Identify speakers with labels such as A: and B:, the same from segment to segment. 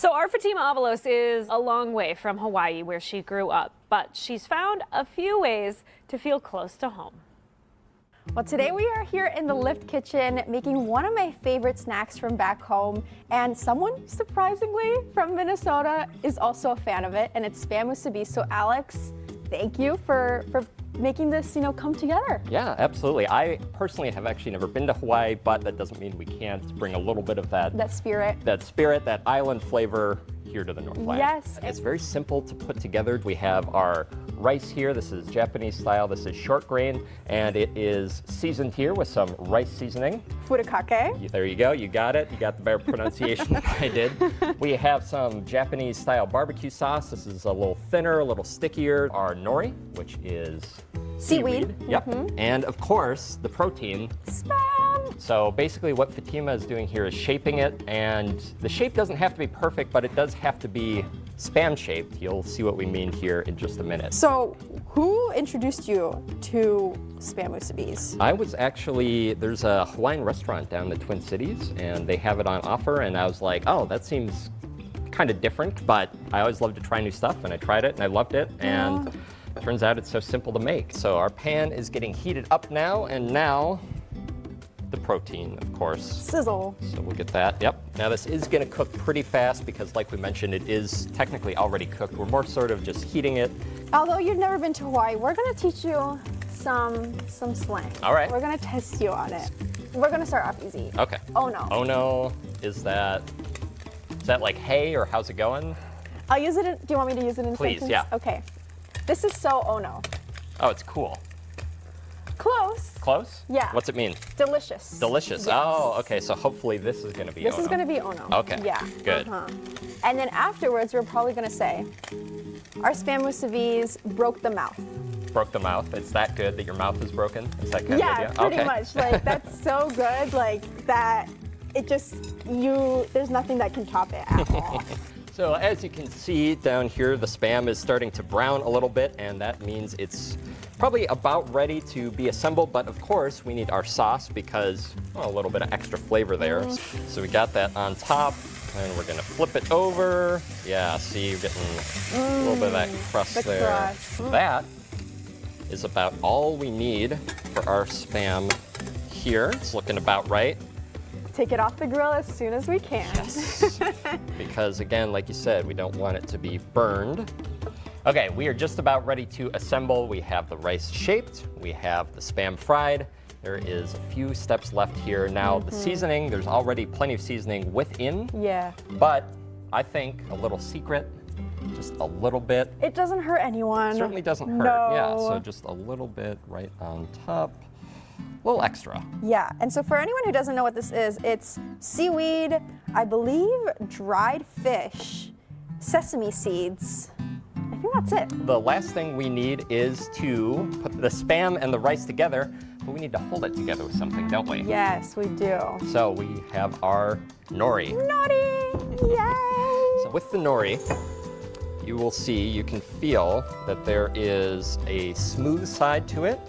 A: So our Fatima Avalos is a long way from Hawaii, where she grew up, but she's found a few ways to feel close to home.
B: Well, today we are here in the Lift Kitchen making one of my favorite snacks from back home, and someone surprisingly from Minnesota is also a fan of it, and it's Spam Musubi. So Alex, thank you for making this, come together.
C: Yeah, absolutely. I personally have actually never been to Hawaii, but that doesn't mean we can't bring a little bit of that
B: spirit,
C: that island flavor here to the Northland.
B: Yes.
C: It's very simple to put together. We have our rice here. This is Japanese style. This is short grain, and it is seasoned here with some rice seasoning.
B: Furikake.
C: There you go. You got it. You got the better pronunciation than I did. We have some Japanese style barbecue sauce. This is a little thinner, a little stickier. Our nori, which is
B: Seaweed.
C: Yep. And of course, the protein.
B: Spam.
C: So basically what Fatima is doing here is shaping it, and the shape doesn't have to be perfect, but it does have to be Spam shaped. You'll see what we mean here in just a minute.
B: So who introduced you to Spam Musubis?
C: I was actually, there's a Hawaiian restaurant down in the Twin Cities, and they have it on offer, and I was like, oh, that seems kind of different, but I always love to try new stuff, and I tried it, and I loved it, and turns out it's so simple to make. So our pan is getting heated up now, and now the protein, of course.
B: Sizzle.
C: So we'll get that, yep. Now this is gonna cook pretty fast because like we mentioned, it is technically already cooked. We're more sort of just heating it.
B: Although you've never been to Hawaii, we're gonna teach you some slang.
C: All right.
B: We're gonna test you on it. We're gonna start off easy.
C: Okay.
B: Oh no.
C: Oh no, is that like hey or how's it going?
B: I'll use it in, do you want me to use it in
C: Please,
B: sentence?
C: yeah.
B: Okay. This is so oh no.
C: Oh, it's cool.
B: Close.
C: Close?
B: Yeah.
C: What's it mean?
B: Delicious.
C: Delicious.
B: Yes.
C: Oh, okay, so hopefully this is gonna be
B: This
C: oh
B: is
C: no.
B: gonna be oh no.
C: Okay,
B: Yeah.
C: good.
B: And then afterwards, we're probably gonna say, our Spam Musubis broke the mouth.
C: Broke the mouth. It's that good that your mouth is broken? Is that kind of
B: Yeah,
C: idea?
B: pretty
C: Okay.
B: much. Like, that's so good, like, that it just, there's nothing that can top it at all.
C: So as you can see down here, the Spam is starting to brown a little bit, and that means it's probably about ready to be assembled, but of course we need our sauce because a little bit of extra flavor there. So we got that on top, and we're gonna flip it over. Yeah, see, you're getting a little bit of that crust
B: the
C: there.
B: crust.
C: That is about all we need for our Spam here. It's looking about right.
B: Take it off the grill as soon as we can.
C: Yes. Because again, like you said, we don't want it to be burned. Okay, we are just about ready to assemble. We have the rice shaped, we have the Spam fried. There is a few steps left here. Now the seasoning, there's already plenty of seasoning within,
B: Yeah.
C: but I think a little secret, just a little bit.
B: It doesn't hurt anyone.
C: Certainly doesn't hurt.
B: No.
C: Yeah, so just a little bit right on top. A little extra.
B: Yeah, and so for anyone who doesn't know what this is, it's seaweed, I believe dried fish, sesame seeds. I think that's it.
C: The last thing we need is to put the Spam and the rice together, but we need to hold it together with something, don't we?
B: Yes, we do.
C: So we have our nori.
B: Naughty! Yay!
C: So with the nori, you will see, you can feel that there is a smooth side to it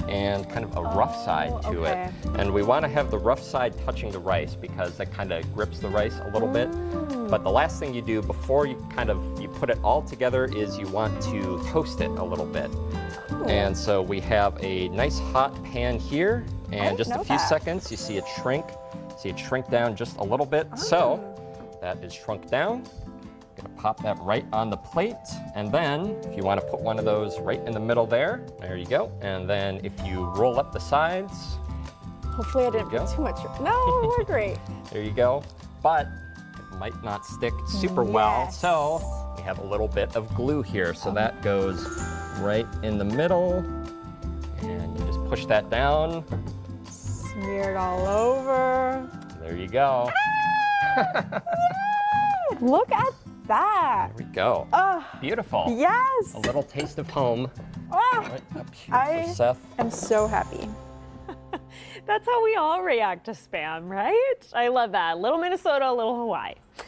C: and kind of a rough side to
B: okay.
C: it. And we want to have the rough side touching the rice because that kind of grips the rice a little bit. But the last thing you do before you put it all together is you want to toast it a little bit. And so we have a nice hot pan here, and just a few seconds you see it shrink. See it shrink down just a little bit. So that is shrunk down. Gonna pop that right on the plate, and then if you want to put one of those right in the middle there you go. And then if you roll up the sides,
B: Hopefully I didn't put too much. No, we're great.
C: there you go. But it might not stick super well,
B: Yes.
C: so we have a little bit of glue here. So that goes right in the middle, and you just push that down.
B: Smeared all over.
C: There you go.
B: Look at that.
C: There we go.
B: Oh,
C: Beautiful.
B: yes.
C: A little taste of home.
B: Oh,
C: Right up here for Seth.
B: I'm so happy.
A: That's how we all react to Spam, right? I love that. Little Minnesota, little Hawaii.